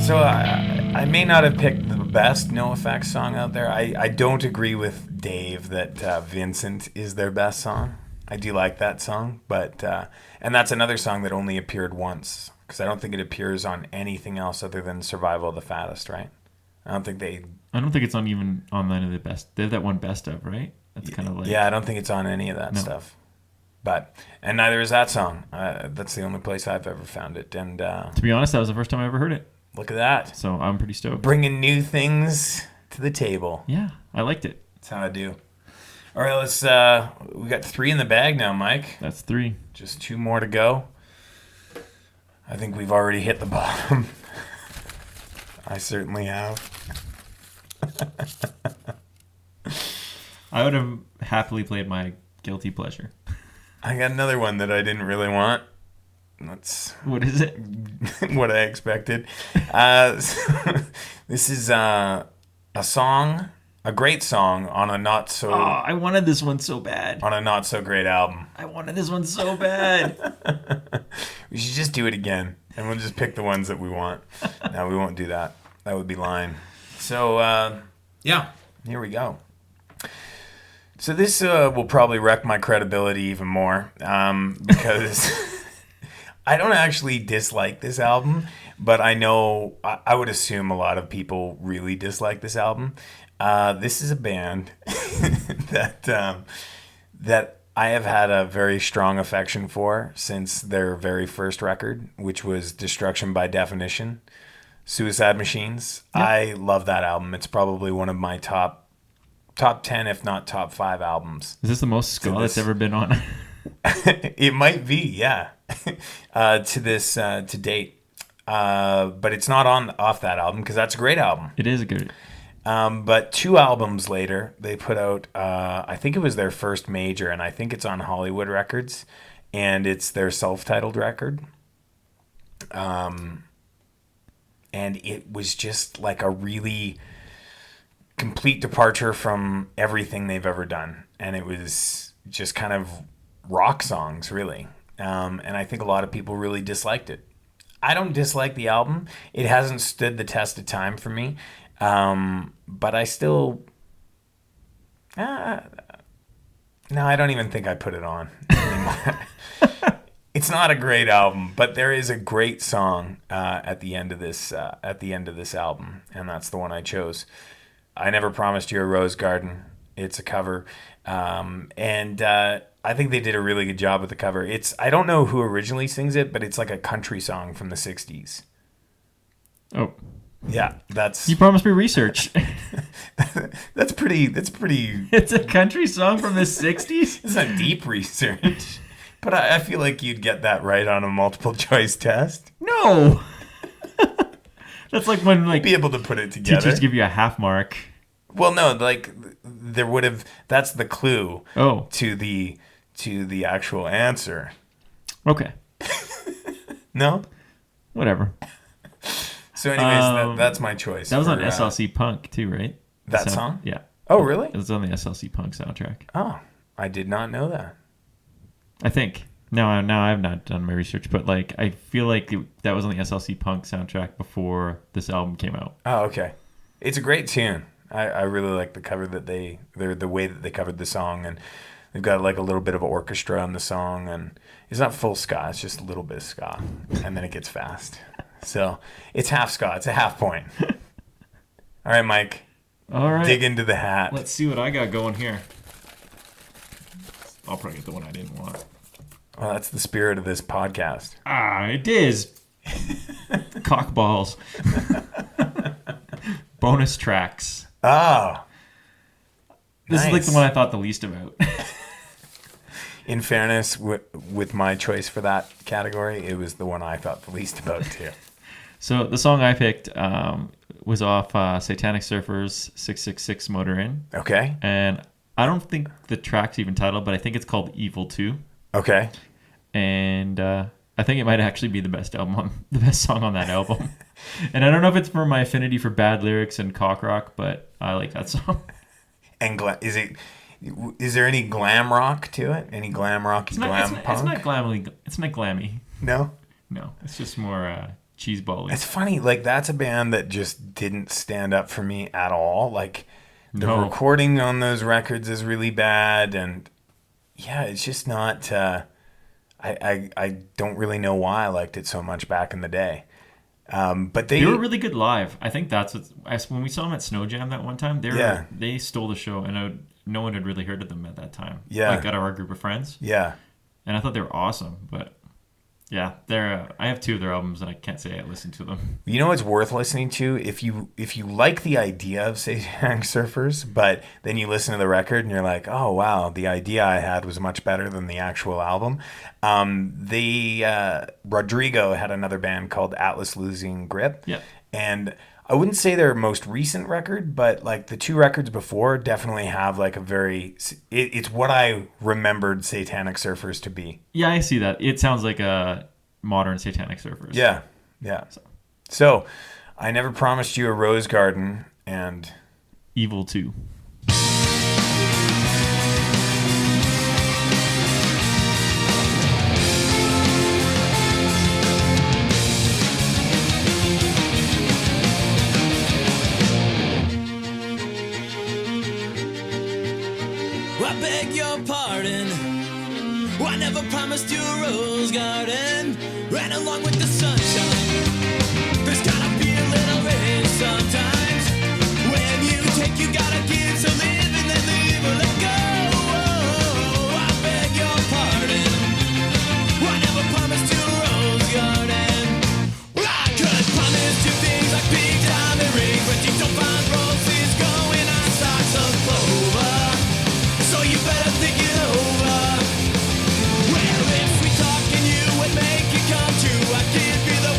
So I may not have picked the best NoFX song out there. I don't agree with Dave that Vincent is their best song. I do like that song, but and that's another song that only appeared once because I don't think it appears on anything else other than Survival of the Fattest, right? I don't think it's on even on any of the best. They have that one best of, right? That's kind of like I don't think it's on any of that stuff. But and neither is that song. That's the only place I've ever found it. And to be honest, that was the first time I ever heard it. Look at that. So I'm pretty stoked. Bringing new things to the table. Yeah, I liked it. That's how I do. All right, let's. We got 3 in the bag now, Mike. That's 3. Just 2 more to go. I think we've already hit the bottom. I certainly have. I would have happily played my guilty pleasure. I got another one that I didn't really want. What is it? What I expected. This is a song, a great song on a not so. Oh, I wanted this one so bad. On a not so great album. I wanted this one so bad. We should just do it again, and we'll just pick the ones that we want. No, we won't do that. That would be lying. So, yeah, here we go. So this will probably wreck my credibility even more because I don't actually dislike this album, but I know I would assume a lot of people really dislike this album. This is a band that I have had a very strong affection for since their very first record, which was Destruction by Definition, Suicide Machines. Yep. I love that album. It's probably one of my top 10, if not top 5 albums. Is this the most ska that's ever been on? It might be, yeah. To date. But it's not off that album because that's a great album. It is a good. But 2 albums later, they put out, I think it was their first major, and I think it's on Hollywood Records, and it's their self-titled record. And it was just like a really complete departure from everything they've ever done. And it was just kind of rock songs, really. And I think a lot of people really disliked it. I don't dislike the album. It hasn't stood the test of time for me. But I still... no, I don't even think I put it on anymore. It's not a great album, but there is a great song at the end of this album, and that's the one I chose. I Never Promised You a Rose Garden. It's a cover, and I think they did a really good job with the cover. I don't know who originally sings it, but it's like a country song from the 60s. Oh. Yeah, that's... You promised me research. That's pretty... It's a country song from the 60s? It's not deep research. But I feel like you'd get that right on a multiple choice test. No! That's like when be able to put it together. Teachers give you a half mark. Well, no, like there would have... That's the clue to the actual answer. Okay. No? Whatever. So anyways, that's my choice. That was on SLC Punk too, right? That song? Yeah. Oh, really? It was on the SLC Punk soundtrack. Oh, I did not know that. I think. No, I've not done my research, but like I feel like that was on the SLC Punk soundtrack before this album came out. Oh, okay. It's a great tune. I really like the cover that the way that they covered the song, and they've got like a little bit of orchestra on the song, and it's not full ska, it's just a little bit of ska, and then it gets fast. So it's half ska. It's a half point. All right, Mike. All right. Dig into the hat. Let's see what I got going here. I'll probably get the one I didn't want. Well, that's the spirit of this podcast. It is. Cockballs. Bonus tracks. Oh. This nice. is like the one I thought the least about. In fairness, with my choice for that category, it was the one I thought the least about too. So the song I picked was off Satanic Surfer's 666 Motor In. Okay. And I don't think the track's even titled, but I think it's called Evil 2. Okay. And I think it might actually be the best song on that album. And I don't know if it's for my affinity for bad lyrics and cock rock, but I like that song. And is there any glam rock to it? Any glam rocky punk? It's not glammy. It's not glammy. No? No. It's just more Cheeseball. It's funny, like that's a band that just didn't stand up for me at all. Like the recording on those records is really bad, and yeah, it's just not. I don't really know why I liked it so much back in the day. But they were really good live. I think that's when we saw them at Snow Jam that one time. They stole the show, and no one had really heard of them at that time. Yeah, like out of our group of friends. Yeah, and I thought they were awesome, but. Yeah, I have 2 of their albums, and I can't say I listened to them. You know what's worth listening to? If you like the idea of Satanic Surfers, but then you listen to the record and you're like, oh wow, the idea I had was much better than the actual album. Rodrigo had another band called Atlas Losing Grip. Yeah. And I wouldn't say their most recent record, but like the 2 records before definitely have like a very... It's what I remembered Satanic Surfers to be. Yeah, I see that. It sounds like a modern Satanic Surfers. Yeah. So I Never Promised You a Rose Garden and... Evil 2. I beg your pardon. I never promised you a rose garden. Ran along with the sunshine. There's gotta be a little rain sometimes. When you take, you gotta give. So live and then leave or let go. I beg your pardon. I never promised you a rose garden. Well, I could promise you things like big diamond rings, but you don't find roses growing on stalks of clover. So you better think it over. Well, if we talk and you would make it come true, I'd give you the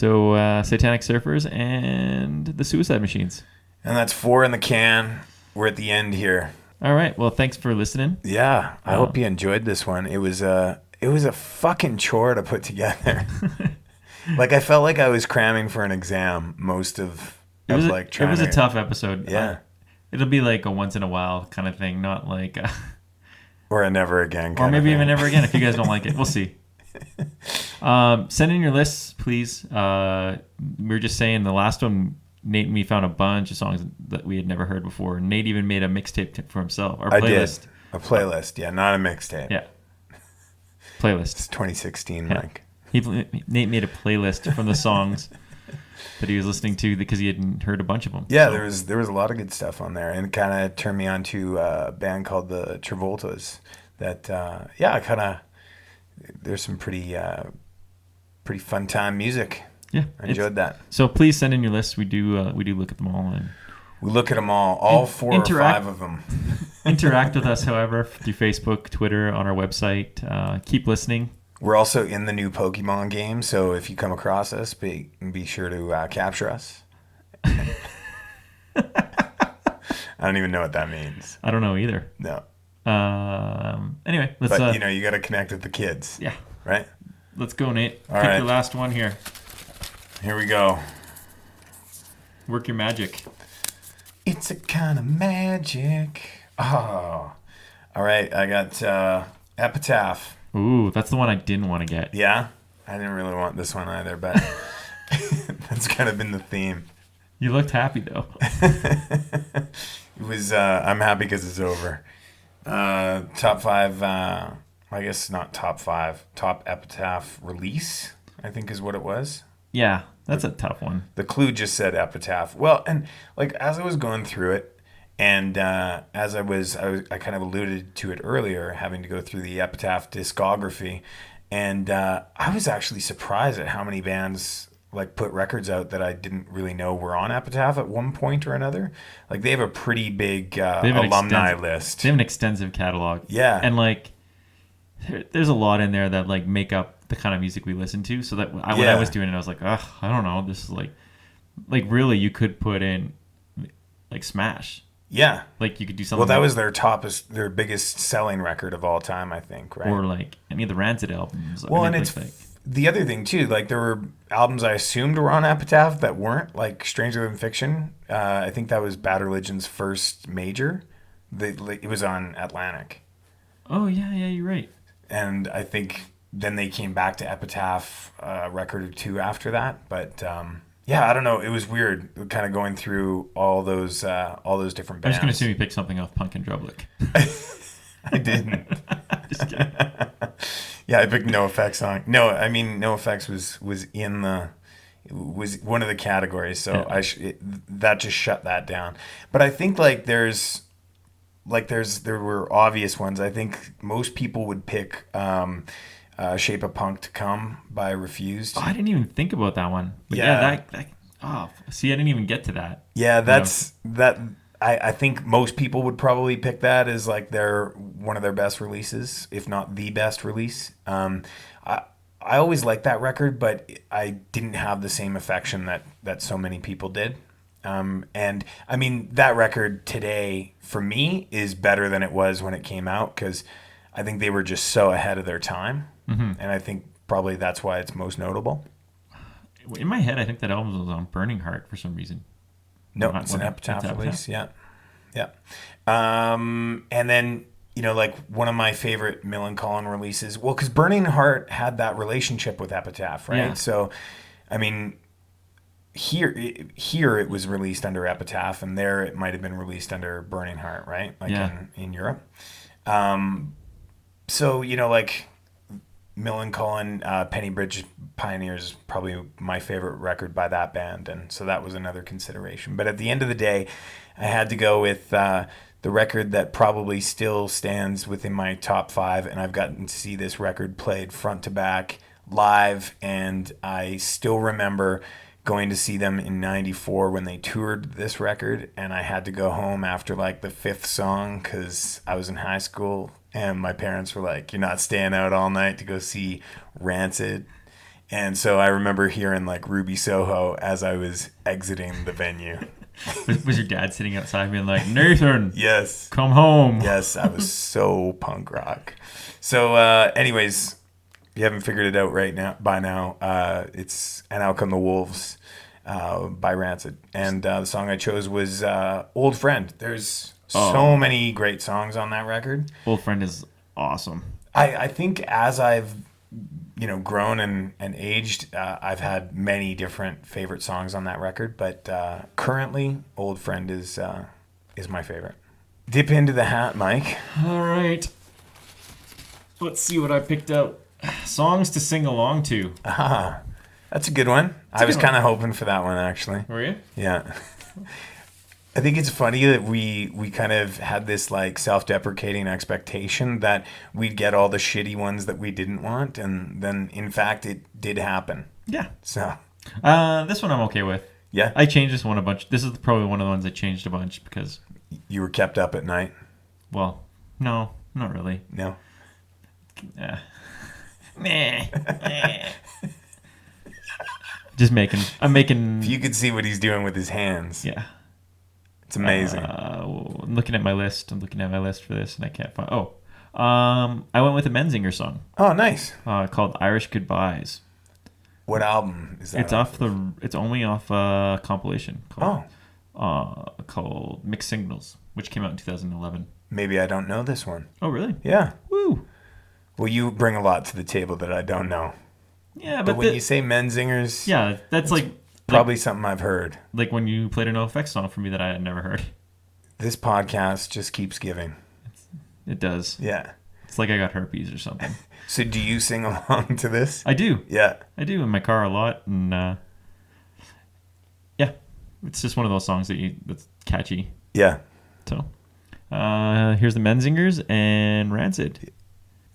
So Satanic Surfers and the Suicide Machines. And that's 4 in the can. We're at the end here. All right. Well, thanks for listening. Yeah, I hope you enjoyed this one. It was a fucking chore to put together. Like I felt like I was cramming for an exam most of it was like trying. It was a tough episode. Yeah, it'll be like a once in a while kind of thing, not like or a never again. Or maybe even never again if you guys don't like it. We'll see. Send in your lists, please. We were just saying the last one. Nate and me found a bunch of songs that we had never heard before. Nate even made a mixtape for himself. Our playlist. I did. A playlist, yeah, not a mixtape. Yeah. Playlist. It's 2016, yeah. Mike. Nate made a playlist from the songs that he was listening to because he hadn't heard a bunch of them. Yeah, so. there was a lot of good stuff on there, and it kind of turned me on to a band called the Travoltas. That there's some pretty fun time music. Yeah, I enjoyed that. So please send in your lists. We do look at them all, and we look at them all 4 or 5 of them. Interact with us, however, through Facebook, Twitter, on our website. Keep listening. We're also in the new Pokemon game, so if you come across us, be sure to capture us. I don't even know what that means. I don't know either. No. Anyway, let's. But you got to connect with the kids. Yeah. Right. Let's go, Nate. All Pick right. your last one here. Here we go. Work your magic. It's a kind of magic. Oh. All right. I got Epitaph. Ooh, that's the one I didn't want to get. Yeah? I didn't really want this one either, but that's kind of been the theme. You looked happy, though. It was, I'm happy because it's over. Top 5, I guess not top 5, top Epitaph release, I think is what it was. Yeah, that's a tough one. The clue just said Epitaph. Well, and like as I was going through it, and as I kind of alluded to it earlier, having to go through the Epitaph discography, and I was actually surprised at how many bands like put records out that I didn't really know were on Epitaph at one point or another. Like they have a pretty big alumni list. They have an extensive catalog. Yeah, and like there's a lot in there that like make up the kind of music we listen to. So that when I was doing it, I was like, ugh, I don't know. This is like really you could put in like Smash. Yeah. Like you could do something. Well, that was their biggest selling record of all time, I think, right? Or like any of the Rancid albums. Well, and it's the other thing too, like there were albums I assumed were on Epitaph that weren't, like Stranger Than Fiction. I think that was Bad Religion's first major. It was on Atlantic. Oh, yeah, you're right. And I think then they came back to Epitaph a record or 2 after that. But yeah, I don't know. It was weird kind of going through all those different bands. I was going to assume you picked something off Punk and Drublic. I didn't. Just kidding. Yeah, I picked No Effects song. No, I mean No Effects was one of the categories, so yeah. That just shut that down. But I think there were obvious ones. I think most people would pick Shape of Punk to Come by Refused. Oh, I didn't even think about that one. But see, I didn't even get to that. Yeah, that. I think most people would probably pick that as like one of their best releases, if not the best release. I always liked that record, but I didn't have the same affection that so many people did. And I mean, that record today for me is better than it was when it came out, because I think they were just so ahead of their time. Mm-hmm. And I think probably that's why it's most notable. In my head, I think that album was on Burning Heart for some reason. No, it's an Epitaph release. Yeah. And then, like one of my favorite Millencolin releases, well, because Burning Heart had that relationship with Epitaph, right? Yeah. So, I mean, here it was released under Epitaph, and there it might have been released under Burning Heart, right? Like in Europe. So, like Millencolin, Penny Bridge Pioneers is probably my favorite record by that band, and so that was another consideration. But at the end of the day, I had to go with the record that probably still stands within my top 5, and I've gotten to see this record played front to back live, and I still remember going to see them in 94 when they toured this record, and I had to go home after like the 5th song because I was in high school, and my parents were like, "You're not staying out all night to go see Rancid." And so I remember hearing like Ruby Soho as I was exiting the venue. Was your dad sitting outside being like, Nathan, Yes. come home? Yes, I was so punk rock. So anyways, if you haven't figured it out by now, it's And Out Come the Wolves by Rancid. And the song I chose was Old Friend. There's so many great songs on that record. Old Friend is awesome. I think as I've grown and aged, I've had many different favorite songs on that record, but currently Old Friend is my favorite. Dip into the hat, Mike. All right. Let's see what I picked out. Songs to sing along to. That's a good one. I was kind of hoping for that one, actually. Were you? Yeah. I think it's funny that we kind of had this like self-deprecating expectation that we'd get all the shitty ones that we didn't want, and then in fact it did happen. Yeah. So this one I'm okay with. Yeah. I changed this one a bunch. This is probably one of the ones I changed a bunch because you were kept up at night. Well, no, not really. No. Just I'm making. If you could see what he's doing with his hands. Yeah. It's amazing. I'm looking at my list. I'm looking at my list for this, and I can't find. I went with a Menzinger song. Oh, nice. Called "Irish Goodbyes." What album is that? It's It's only off a compilation called Mixed Signals, which came out in 2011. Maybe I don't know this one. Oh, really? Yeah. Woo. Well, you bring a lot to the table that I don't know. Yeah, but when you say Menzingers, yeah, that's like probably something I've heard. Like when you played a NoFX song for me that I had never heard. This podcast just keeps giving. It does. Yeah. It's like I got herpes or something. So do you sing along to this? I do. Yeah. I do in my car a lot, and yeah, it's just one of those songs that's catchy. Yeah. So here's the Menzingers and Rancid.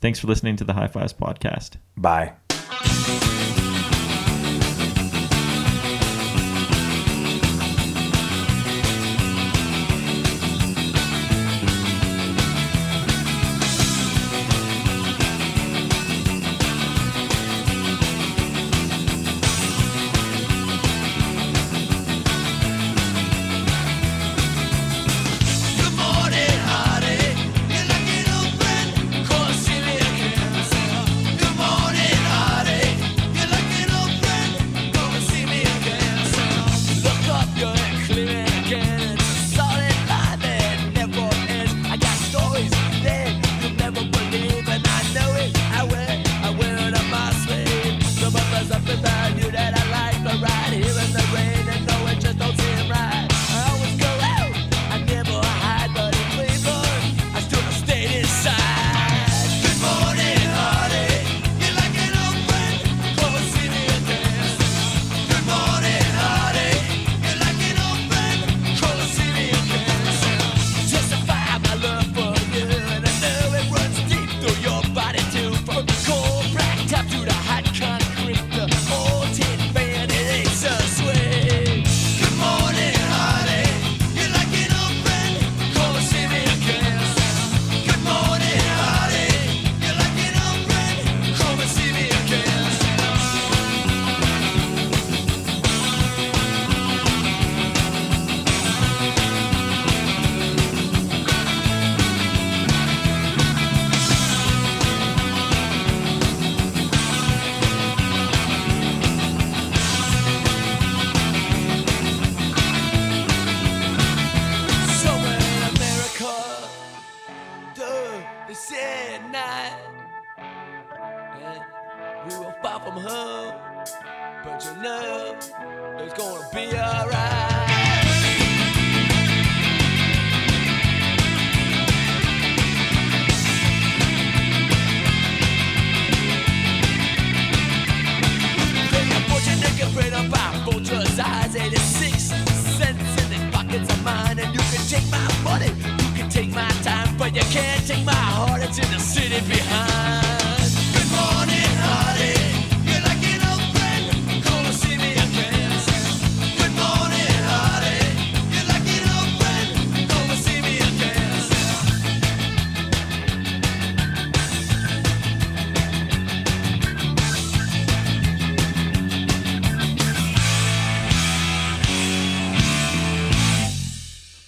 Thanks for listening to the High Fives podcast. Bye.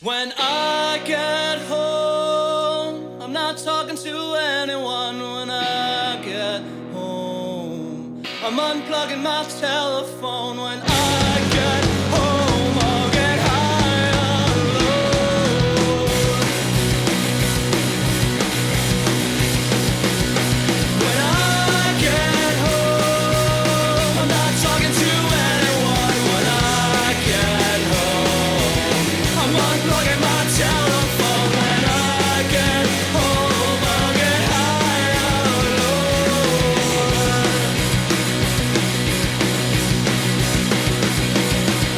When I get home, I'm not talking to anyone. When I get home, I'm unplugging my telephone. When I get home, I'll get high alone. When I get home, I'm not talking to anyone. When I get home, I'm unplugging my telephone. When I get home, I'll get high alone.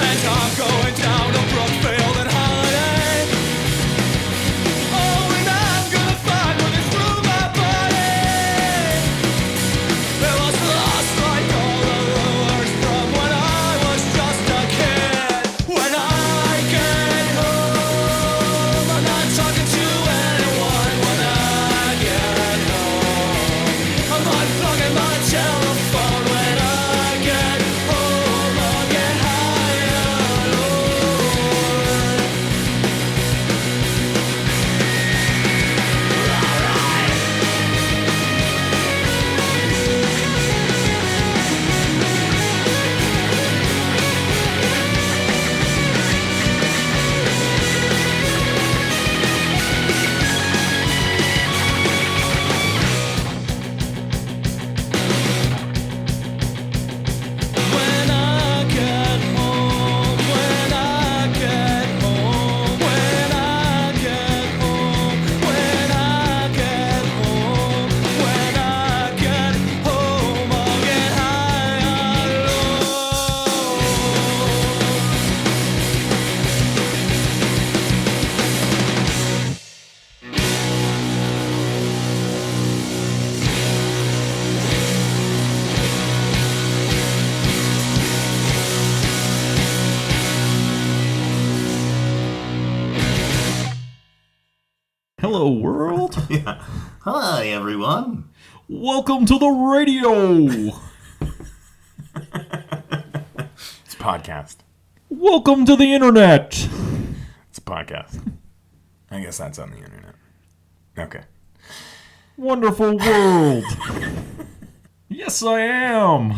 And I'm going down to Brookfield and Holiday. Oh, and I'm gonna find what is through my body. It was lost like all the rumors from when I was just a kid. When I get home, I'm not talking to anyone. When I get home, I'm unplugging my telephone. When I get home, I'll get high alone. When I get home, when I get home, when I get home, when I get home, when I get home, I'll get high alone. Hello, world. Yeah. Hi, everyone. Welcome to the radio. It's a podcast. Welcome to the internet. It's a podcast. I guess that's on the internet. Okay. Wonderful world. Yes, I am.